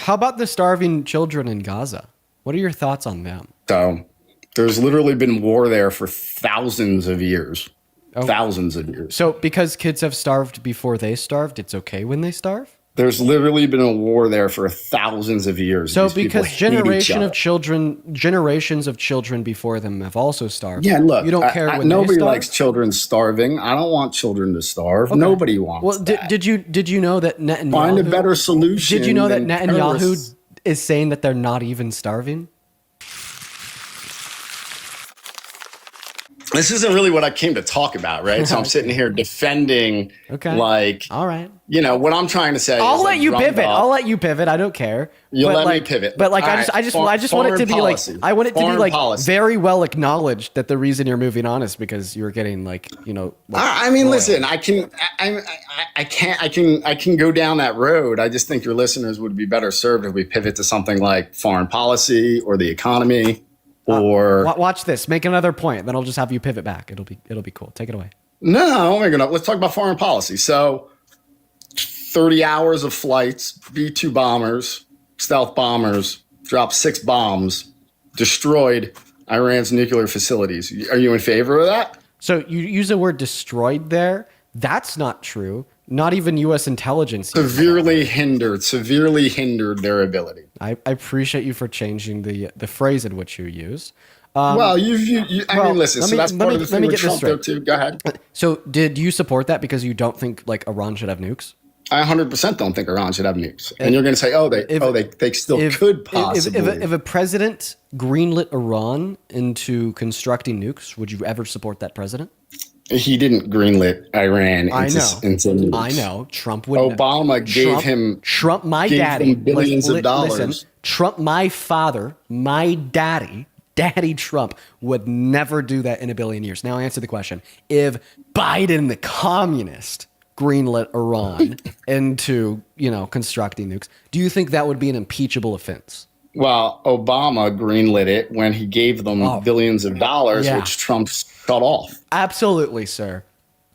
How about the starving children in Gaza? What are your thoughts on them? So there's literally been war there for thousands of years. Oh, Thousands of years. so because kids have starved before they starved, it's okay when they starve? There's literally been a war there for thousands of years. So These people because hate each other. generations of children before them have also starved. Yeah, look, You don't care when they nobody starve? likes children starving. I don't want children to starve. Okay. Nobody wants Well, that. did you know that Netanyahu Find a better solution. Did you know that than Netanyahu terrorists. is saying that they're not even starving? This isn't really what I came to talk about, right? So I'm sitting here defending, Okay. like, All right. what I'm trying to say. I'll is, let like, you drummed pivot. up. I'll let you pivot. I don't care. You But let me like, pivot. But like, All I just want it to foreign be policy. like, I want it to be Foreign like policy. very well acknowledged that the reason you're moving on is because you're getting like, like, I mean, royal. listen, I can go down that road. I just think your listeners would be better served if we pivot to something like foreign policy or the economy or Watch this. Make another point. Then I'll just have you pivot back. It'll be cool. Take it away. no, oh my God, let's talk about foreign policy. So 30 hours of flights, B-2 bombers, stealth bombers, dropped 6 bombs, destroyed Iran's nuclear facilities. Are you in favor of that? So you use the word destroyed there. That's not true. Not even U.S. intelligence. Severely hindered their ability. I appreciate you for changing the phrase in which you used. Well, I mean, listen, let so me- that's let part me- of the let thing me with get this Trump, though, straight. too. Go ahead. So did you support that because you don't think like Iran should have nukes? I 100% don't think Iran should have nukes. And you're going to say, they still could possibly. If a president greenlit Iran into constructing nukes, would you ever support that president? He didn't greenlit Iran I into, know. into nukes. I know. Trump would. Obama gave him Trump, my gave daddy, them billions of dollars. Listen, Trump, my father, my daddy, Daddy Trump would never do that in a billion years. Now answer the question: if Biden, the communist, greenlit Iran into constructing nukes, do you think that would be an impeachable offense? Well, Obama greenlit it when he gave them billions of dollars, Yeah. which Trump shut off. Absolutely, sir.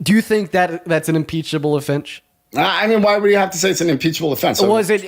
Do you think that that's an impeachable offense? I mean, why would you have to say it's an impeachable offense? So, Was it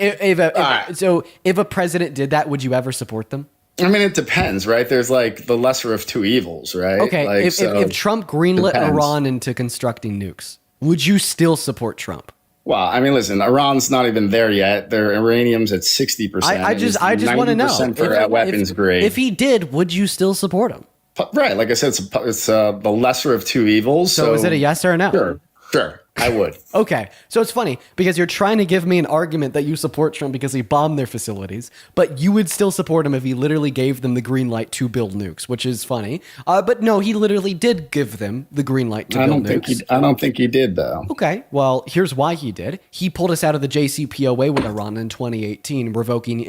right. so? If a president did that, would you ever support them? I mean, it depends, right? There's like the lesser of two evils, right? Okay, Like, if Trump greenlit depends. Iran into constructing nukes, would you still support Trump? Well, I mean, listen, Iran's not even there yet. Their uranium's at 60%. I just want to know 90% for weapons grade. If he did, would you still support him? Right, like I said, it's the lesser of two evils. So is it a yes or a no? Sure, I would. Okay, so it's funny because you're trying to give me an argument that you support Trump because he bombed their facilities, but you would still support him if he literally gave them the green light to build nukes, which is funny. But no, he literally did give them the green light to build nukes. I don't think he did, though. Okay, well, here's why he did. He pulled us out of the JCPOA with Iran in 2018, revoking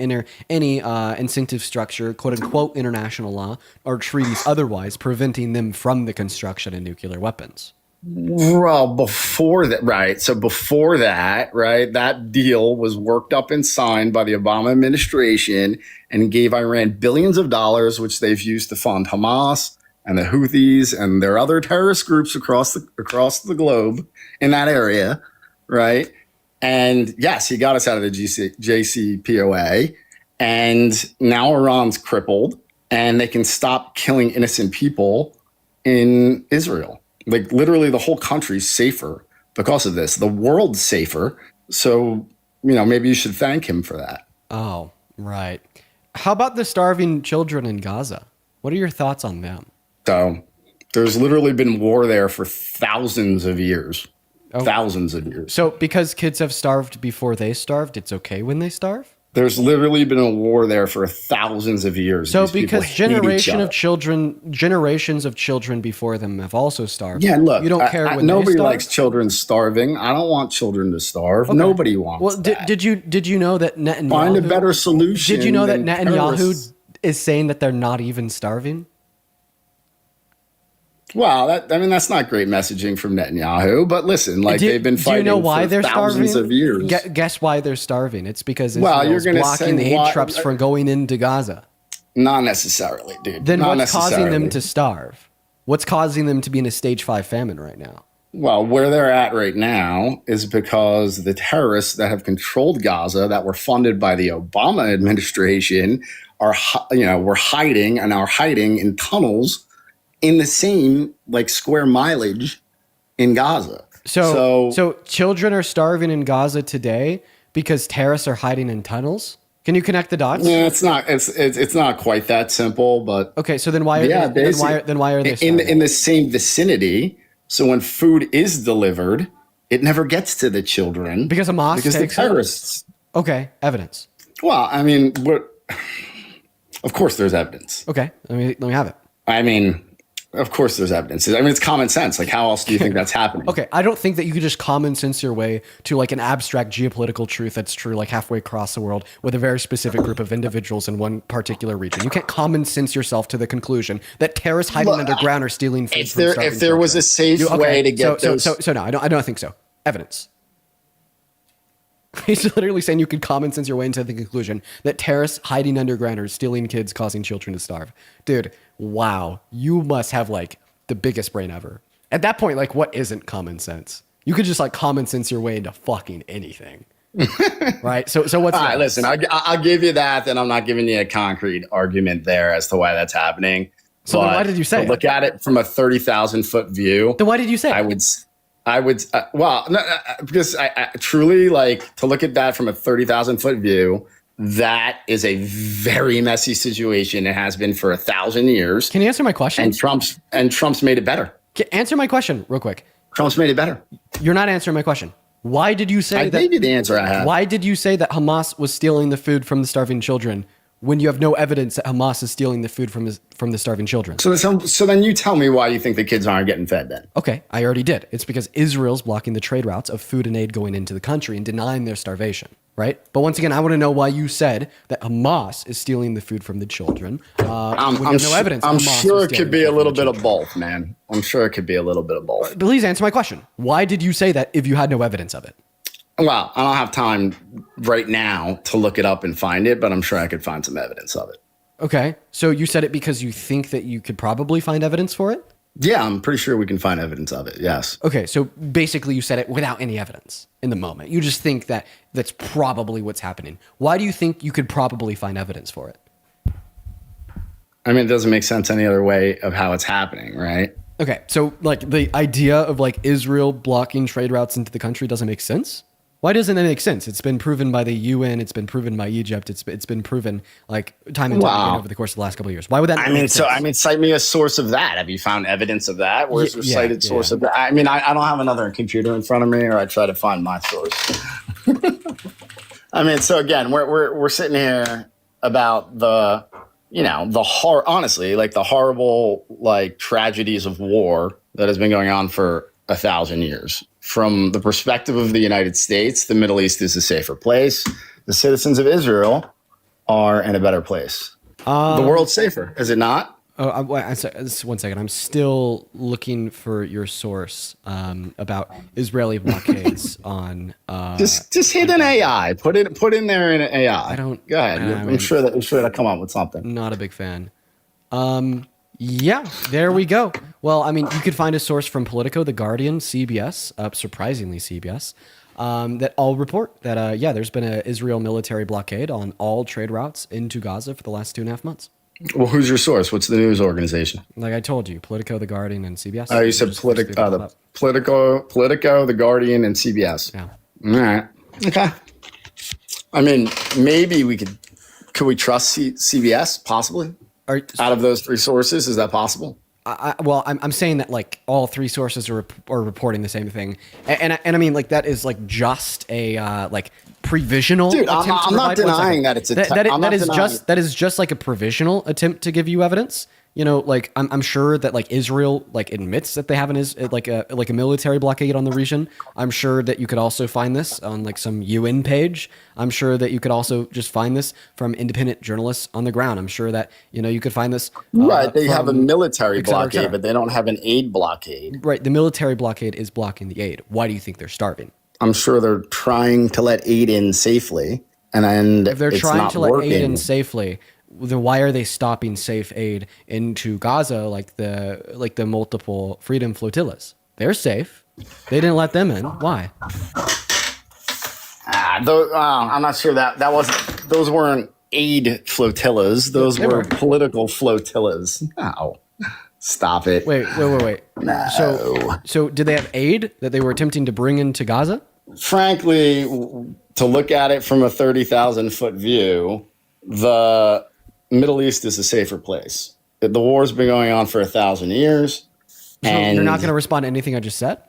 any incentive structure, quote-unquote international law, or treaties otherwise, preventing them from the construction of nuclear weapons. Well, before that, right? So before that, right, that deal was worked up and signed by the Obama administration and gave Iran billions of dollars, which they've used to fund Hamas and the Houthis and their other terrorist groups across the globe in that area, right? And yes, he got us out of the JCPOA, and now Iran's crippled, and they can stop killing innocent people in Israel. Like literally the whole country's safer because of this. The world's safer. So, maybe you should thank him for that. Oh, right. How about the starving children in Gaza? What are your thoughts on them? So there's literally been war there for thousands of years. Thousands of years. So because kids have starved before they starved, it's okay when they starve? There's literally been a war there for thousands of years. So These people because hate each generations of children before them have also starved. Yeah, look, you don't care when nobody they starve? likes children starving. I don't want children to starve. Okay. Nobody wants Well, that. did you know that Netanyahu Find a better solution. Did you know that than Netanyahu terrorists. is saying that they're not even starving? Well, that's not great messaging from Netanyahu. But listen, they've been fighting do you know why for they're thousands starving? of years. Guess why they're starving. It's because Well, you're Israel's gonna blocking say the why- aid trucks from going into Gaza. Not necessarily, dude. Then Not what's causing them necessarily. to starve? What's causing them to be in a stage 5 famine right now? Well, where they're at right now is because the terrorists that have controlled Gaza, that were funded by the Obama administration, were hiding and are hiding in tunnels in the same like square mileage in Gaza. So children are starving in Gaza today because terrorists are hiding in tunnels. Can you connect the dots? Yeah, it's not quite that simple, but Okay, so then why are then why are they in the same vicinity? So when food is delivered, it never gets to the children because Hamas because takes the terrorists. Okay, evidence. Well, I mean, of course there's evidence. Okay, let me have it. I mean, of course there's evidence. I mean, it's common sense. Like, how else do you think that's happening? Okay, I don't think that you could just common sense your way to like an abstract geopolitical truth that's true like halfway across the world with a very specific group of individuals in one particular region. You can't common sense yourself to the conclusion that terrorists hiding underground are stealing food. If there was a safe way to get those, so no, I don't think so. Evidence. He's literally saying you could common sense your way into the conclusion that terrorists hiding underground are stealing kids, causing children to starve. Dude, wow. You must have like the biggest brain ever. At that point, like what isn't common sense? You could just like common sense your way into fucking anything. Right? So what's all right, listen, I'll give you that, then I'm not giving you a concrete argument there as to why that's happening. So then why did you say it? Look at it from a 30,000 foot view. Then why did you say it? Because I truly like to look at that from a 30,000 foot view. That is a very messy situation. It has been for 1,000 years. Can you answer my question? And Trump's made it better. Answer my question real quick. Trump's made it better. You're not answering my question. Why did you say that? I gave you the answer I had. Why did you say that Hamas was stealing the food from the starving children when you have no evidence that Hamas is stealing the food from the starving children? So then you tell me why you think the kids aren't getting fed then. Okay, I already did. It's because Israel's blocking the trade routes of food and aid going into the country and denying their starvation, right? But once again, I want to know why you said that Hamas is stealing the food from the children. I'm sure it could be a little bit of both, man. I'm sure it could be a little bit of both. Please answer my question. Why did you say that if you had no evidence of it? Well, I don't have time right now to look it up and find it, but I'm sure I could find some evidence of it. Okay. So you said it because you think that you could probably find evidence for it? Yeah, I'm pretty sure we can find evidence of it. Yes. Okay. So basically you said it without any evidence in the moment. You just think that that's probably what's happening. Why do you think you could probably find evidence for it? I mean, it doesn't make sense any other way of how it's happening, right? Okay. So like the idea of like Israel blocking trade routes into the country doesn't make sense? Why doesn't it make sense? It's been proven by the UN. It's been proven by Egypt. It's been proven like time and time again over the course of the last couple of years. Why would that? Cite me a source of that. Have you found evidence of that? Where's your cited source of that? I mean, I don't have another computer in front of me, or I try to find my source. I mean, so again, we're sitting here about the honestly, like the horrible like tragedies of war that has been going on for 1,000 years. From the perspective of the United States, the Middle East is a safer place. The citizens of Israel are in a better place. The world's safer, is it not? One second. I'm still looking for your source about Israeli blockades on. Just hit an AI. Put in there in an AI. I don't. Go ahead. I'm sure that'll come up with something. Not a big fan. Yeah, there we go. Well, I mean, you could find a source from Politico, The Guardian, CBS, surprisingly CBS, that all report that, there's been an Israel military blockade on all trade routes into Gaza for the last 2.5 months. Well, who's your source? What's the news organization? Like I told you, Politico, The Guardian, and CBS. Oh, you said Politico, The Guardian, and CBS. Yeah. All right. Okay. I mean, maybe could we trust CBS, possibly? Out of those three sources, is that possible? I'm saying that like all three sources are reporting the same thing, and I mean like that is like just a like provisional. Dude, I'm not denying that it's that is just like a provisional attempt to give you evidence. You know, like I'm sure that like Israel like admits that they have like a military blockade on the region. I'm sure that you could also find this on like some UN page. I'm sure that you could also just find this from independent journalists on the ground. I'm sure that you could find this. Right, they have a military blockade, but they don't have an aid blockade. Right, the military blockade is blocking the aid. Why do you think they're starving? I'm sure they're trying to let aid in safely, and if they're trying to let aid in safely, then why are they stopping safe aid into Gaza like the multiple freedom flotillas? They're safe. They didn't let them in. Why? I'm not sure that wasn't. Those weren't aid flotillas. Those were political flotillas. No, stop it. Wait. No. So did they have aid that they were attempting to bring into Gaza? Frankly, to look at it from a 30,000-foot view, the Middle East is a safer place. The war's been going on for 1,000 years. So And you're not going to respond to anything I just said?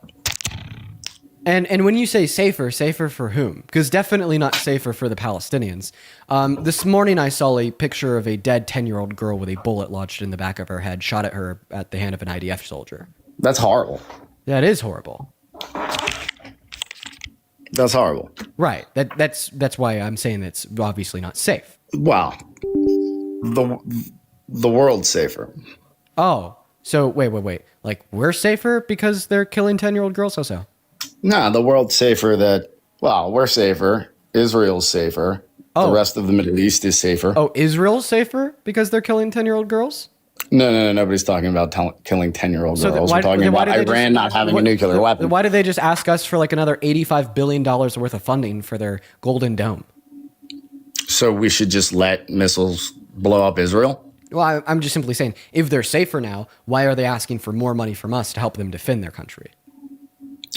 And when you say safer for whom? Because definitely not safer for the Palestinians. This morning I saw a picture of a dead 10-year-old girl with a bullet lodged in the back of her head, shot at her at the hand of an IDF soldier. That's horrible. That is horrible. That's horrible. Right. That's why I'm saying it's obviously not safe. Well, the world's safer. Oh, so wait. Like we're safer because they're killing 10-year-old girls? How so? No, the world's safer we're safer. Israel's safer. Oh. The rest of the Middle East is safer. Oh, Israel's safer because they're killing 10-year-old girls? No. Nobody's talking about killing 10-year-old girls. We're talking about Iran not having a nuclear weapon. Why did they just ask us for like another $85 billion worth of funding for their Golden Dome? So we should just let missiles blow up Israel? Well, I'm just simply saying, if they're safer now, why are they asking for more money from us to help them defend their country?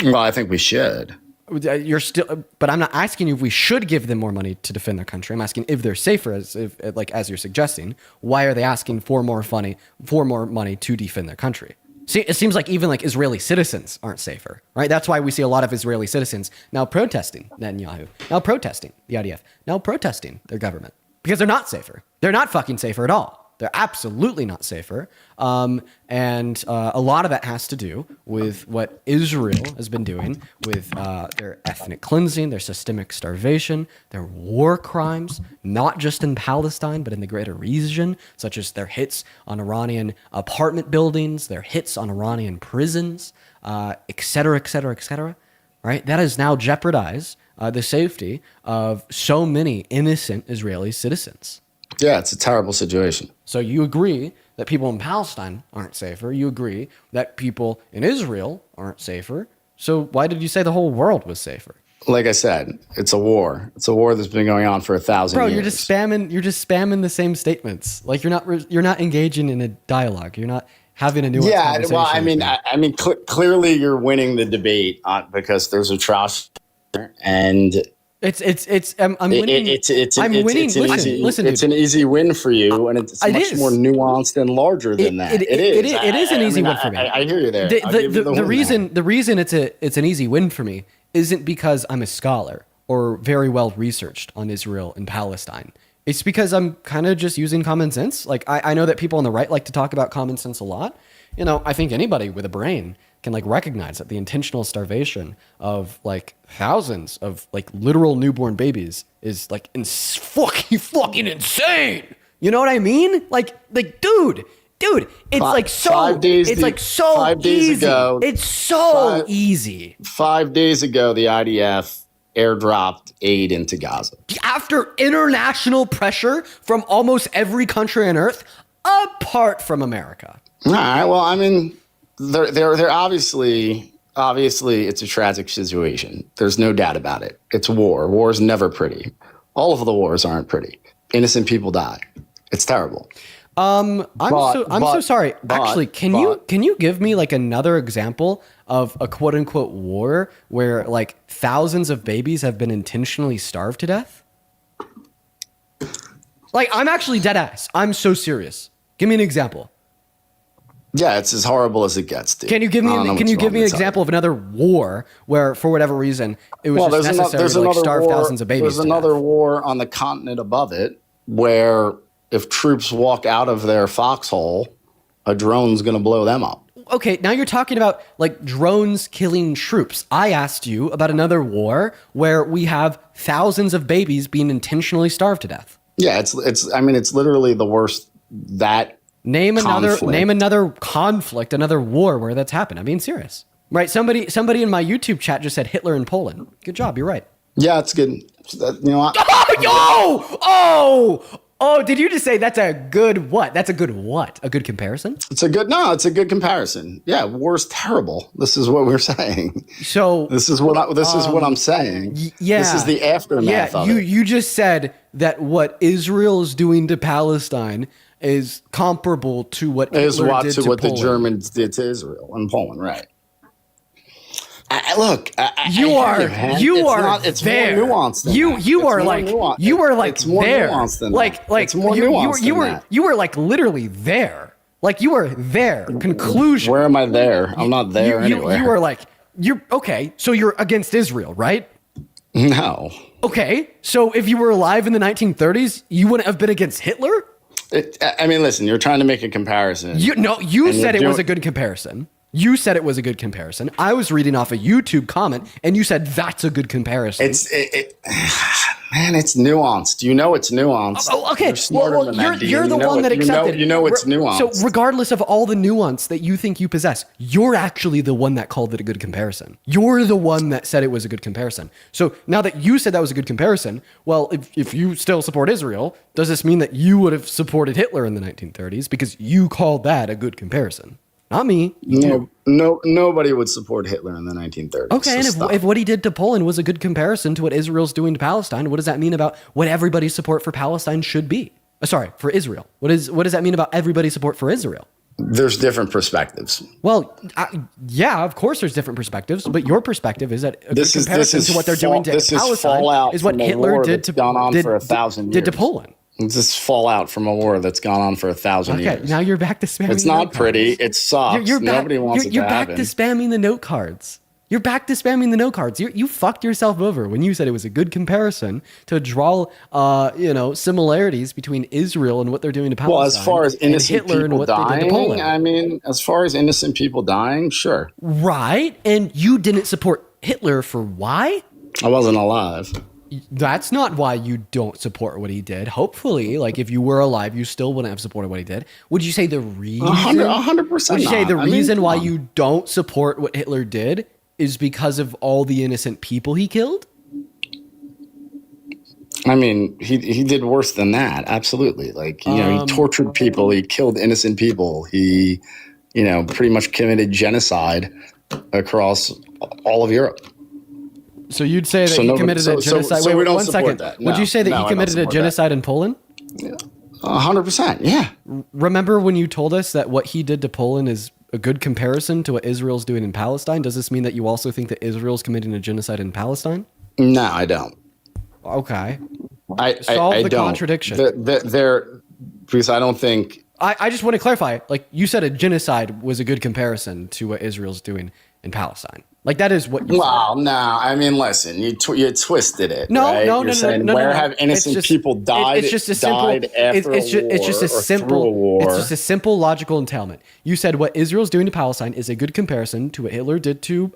Well, I think we should. But I'm not asking you if we should give them more money to defend their country. I'm asking if they're safer, as you're suggesting. Why are they asking for more money to defend their country? See, it seems like even like Israeli citizens aren't safer, right? That's why we see a lot of Israeli citizens now protesting Netanyahu, now protesting the IDF, now protesting their government because they're not safer. They're not fucking safer at all. They're absolutely not safer. And a lot of that has to do with what Israel has been doing with their ethnic cleansing, their systemic starvation, their war crimes, not just in Palestine, but in the greater region, such as their hits on Iranian apartment buildings, their hits on Iranian prisons, et cetera, et cetera, et cetera. Right? That has now jeopardized the safety of so many innocent Israeli citizens. Yeah, it's a terrible situation. So you agree that people in Palestine aren't safer. You agree that people in Israel aren't safer. So why did you say the whole world was safer? Like I said, it's a war. It's a war that's been going on for 1,000 years. Bro, you're just spamming the same statements. Like you're not engaging in a dialogue. You're not having a nuanced conversation. Well, I mean, clearly you're winning the debate because there's atrocity and I'm winning. Listen, it's an easy win for you, and it's much more nuanced and larger than that. It is an easy win for me. I hear you there. The reason it's an easy win for me isn't because I'm a scholar or very well researched on Israel and Palestine. It's because I'm kind of just using common sense. Like I know that people on the right like to talk about common sense a lot. You know, I think anybody with a brain can like recognize that the intentional starvation of like thousands of like literal newborn babies is like fucking insane. You know what I mean? Like dude, it's like so 5 days. It's like so 5 days easy. ago. It's so easy. 5 days ago, the IDF airdropped aid into Gaza. After international pressure from almost every country on earth, apart from America. All right. Well, I mean, they're obviously it's a tragic situation. There's no doubt about it. It's war. War is never pretty. All of the wars aren't pretty. Innocent people die. It's terrible. I'm so sorry. Actually, can you give me like another example of a quote unquote war where like thousands of babies have been intentionally starved to death? Like I'm actually dead ass. I'm so serious. Give me an example. Yeah, it's as horrible as it gets, dude. Can you give me an example of another war where, for whatever reason, it was just necessary to like starve thousands of babies? There's another war on the continent above it where if troops walk out of their foxhole, a drone's going to blow them up. Okay, now you're talking about like drones killing troops. I asked you about another war where we have thousands of babies being intentionally starved to death. Yeah, it's literally the worst. Name another conflict, another war where that's happened. I'm being serious. Right? Somebody in my YouTube chat just said Hitler in Poland. Good job. You're right. Yeah, it's good. You know what? Oh, did you just say that's a good what? That's a good what? A good comparison? It's a good comparison. Yeah, war's terrible. This is what we're saying. So This is what I'm saying. yeah, This is the aftermath of it. You just said that what Israel is doing to Palestine is comparable to what Hitler did to what the Poland. Germans did to Israel and Poland, right? You are it's there. more nuanced than You that. you It's are more like nuanced. you are like It's more there. nuanced than like that. like It's more you nuanced you than were that. you were like literally there. Like you were there. Conclusion. Where am I there? I'm not there anywhere. You are like you're okay. So you're against Israel, right? No. Okay. So if you were alive in the 1930s, you wouldn't have been against Hitler? I mean, listen, you're trying to make a comparison. You said it was a good comparison. You said it was a good comparison. I was reading off a YouTube comment, and you said that's a good comparison. Man, it's nuanced. You know it's nuanced. Oh, okay. You're smarter than that, Dean. You're the one that accepted. You know it's nuanced. So regardless of all the nuance that you think you possess, you're actually the one that called it a good comparison. You're the one that said it was a good comparison. So now that you said that was a good comparison, well, if you still support Israel, does this mean that you would have supported Hitler in the 1930s because you called that a good comparison? Not me. No, nobody would support Hitler in the 1930s. Okay, so and if what he did to Poland was a good comparison to what Israel's doing to Palestine, what does that mean about what everybody's support for Palestine should be? Sorry, for Israel. What does that mean about everybody's support for Israel? There's different perspectives. Well, yeah, of course there's different perspectives, but your perspective is that a good comparison to what they're doing to Palestine is what Hitler did to Poland. It's this fallout from a war that's gone on for 1,000 years. Okay, now you're back to spamming. It's not pretty. It sucks. Nobody wants it to happen. You're back to spamming the note cards. You're back to spamming the note cards. You fucked yourself over when you said it was a good comparison to draw, similarities between Israel and what they're doing to Palestine. Well, as far as innocent Hitler people and what they did to dying, Poland. I mean, as far as innocent people dying, sure. Right, and you didn't support Hitler for why? I wasn't alive. That's not why you don't support what he did. Hopefully, like if you were alive, you still wouldn't have supported what he did. Would you say the reason? 100%. Would you say the reason why you don't support what Hitler did is because of all the innocent people he killed? I mean, he did worse than that. Absolutely. Like, he tortured people. He killed innocent people. He, pretty much committed genocide across all of Europe. So you'd say that he committed a genocide? So we don't 1 support second. that. Would you say that he committed a genocide in Poland? 100%. Yeah. Remember when you told us that what he did to Poland is a good comparison to what Israel's doing in Palestine? Does this mean that you also think that Israel's committing a genocide in Palestine? No, I don't. Okay. Solve the contradiction. Because I don't think... I just want to clarify. Like, you said a genocide was a good comparison to what Israel's doing in Palestine. Like, that is what you Well, no. I mean, listen, you twisted it. No, right? no, You're no, saying, no, where no. have innocent people died? It's just a simple. Died after It's just a simple. a war. It's just a simple logical entailment. You said what Israel's doing to Palestine is a good comparison to what Hitler did to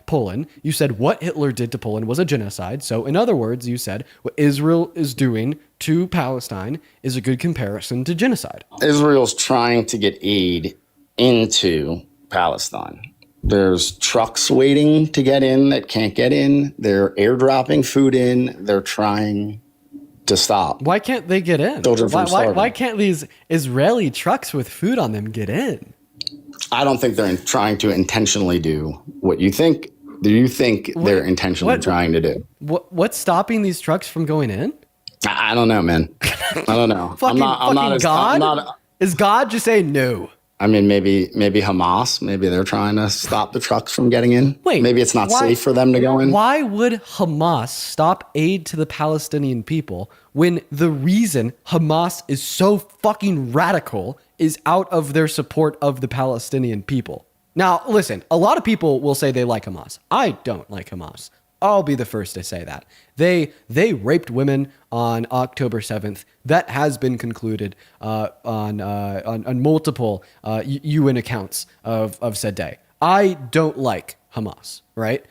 Poland. You said what Hitler did to Poland was a genocide. So, in other words, you said what Israel is doing to Palestine is a good comparison to genocide. Israel's trying to get aid into Palestine. There's trucks waiting to get in that can't get in. They're airdropping food in. They're trying to stop. Why can't they get in? Why can't these Israeli trucks with food on them get in? I don't think they're trying to intentionally do what you think. Do you think they're intentionally trying to do? What's stopping these trucks from going in? I don't know, man. I don't know. God? Is God just saying no? I mean, maybe Hamas, maybe they're trying to stop the trucks from getting in. Wait, maybe it's not safe for them to go in. Why would Hamas stop aid to the Palestinian people when the reason Hamas is so fucking radical is out of their support of the Palestinian people? Now, listen, a lot of people will say they like Hamas. I don't like Hamas. I'll be the first to say that. They raped women on October 7th. That has been concluded on multiple UN accounts of said day. I don't like Hamas, right?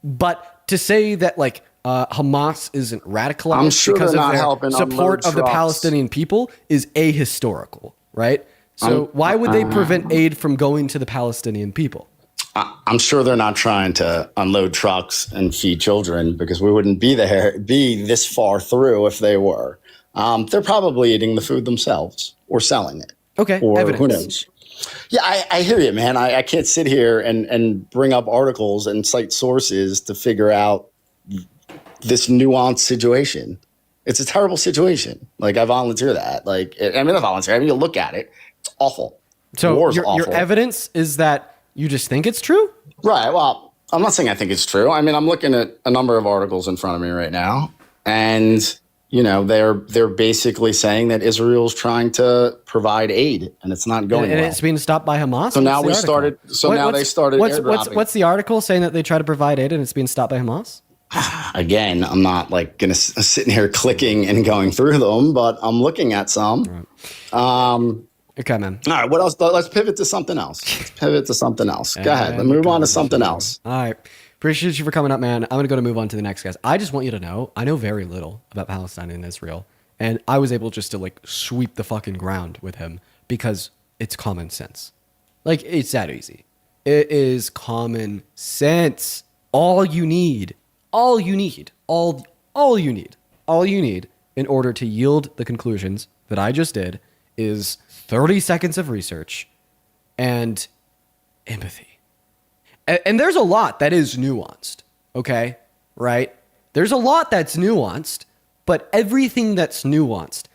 But to say that like Hamas isn't radicalized because of their support of the Palestinian people is ahistorical, right? So why would they prevent aid from going to the Palestinian people? I'm sure they're not trying to unload trucks and feed children because we wouldn't be this far through if they were. They're probably eating the food themselves or selling it. Okay, Or evidence. who knows? Yeah, I hear you, man. I can't sit here and bring up articles and cite sources to figure out this nuanced situation. It's a terrible situation. Like, I volunteer that. Like, I mean, I volunteer. I mean, you look at it, it's awful. So War's your awful. evidence is that you just think it's true? Right. Well, I'm not saying I think it's true. I mean, I'm looking at a number of articles in front of me right now, and they're basically saying that Israel's trying to provide aid, and it's not going And well. it's being stopped by Hamas. So now we started. So now they started airdropping. What's the article saying that they try to provide aid and it's being stopped by Hamas? Again, I'm not like gonna sitting here clicking and going through them, but I'm looking at some. Okay, man. All right, what else? Let's pivot to something else. Go ahead. Let's move on to something else. All right. Appreciate you for coming up, man. I'm going to move on to the next guys. I just want you to know, I know very little about Palestine and Israel. And I was able just to like sweep the fucking ground with him because it's common sense. Like, it's that easy. It is common sense. All you need in order to yield the conclusions that I just did is 30 seconds of research and empathy. And there's a lot that is nuanced, okay? Right? There's a lot that's nuanced, but everything that's nuanced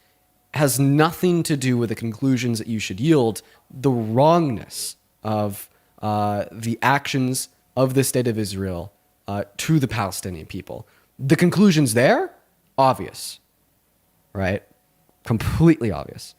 has nothing to do with the conclusions that you should yield, the wrongness of the actions of the state of Israel to the Palestinian people. The conclusions there, obvious, right? Completely obvious.